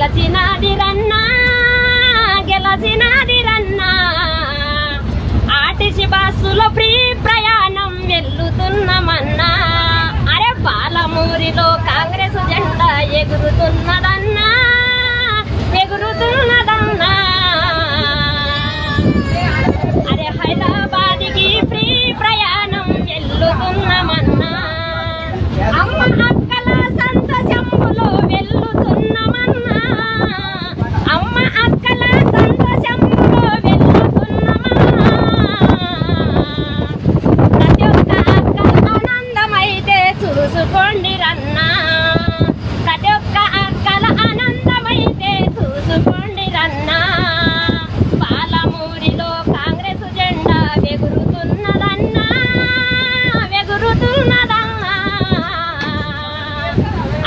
గెలచినాదిరన్నా RTC బస్సులో free ప్రయాణం వెళ్తున్నమన్నా అరే పాలమూరిలో కాంగ్రెస్ జెండా ఎగురుతున్నదన్నా అరే హైదరాబాద్కి ఫ్రీ ప్రయాణం వెళ్తున్నమన్నా అమ్మ అక్కల సంతోషంలో వెళ్తున్నమన్నా అమ్మ అక్కల సంతోషంలో వెళ్తున్నమన్నా ప్రతి ఒక్క అక్క ఆనందమైతే చూసుకోండి రన్నా ప్రతి ఒక్క అక్కల ఆనందమైతే చూసుకోండి రన్నా పాలమూరిలో కాంగ్రెస్ జెండా ఎగురుతున్నదన్నా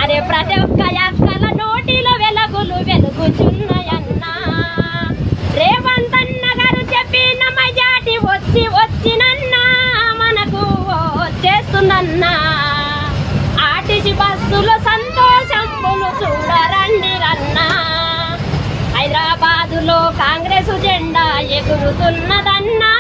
అరే ప్రతి ఒక్క అక్కల నోటిలో వెలుగులు వెలుగుచున్నాయన్నా రేవంత్ అన్న గారు చెప్పిన మెజార్టీ వచ్చినన్నా మనకు చేస్తుందన్నా ఆర్టీసీ బస్సులో సంతోషంబులు చూడరండి రన్నా హైదరాబాదులో కాంగ్రెస్ జెండా ఎగురుతున్నదన్నా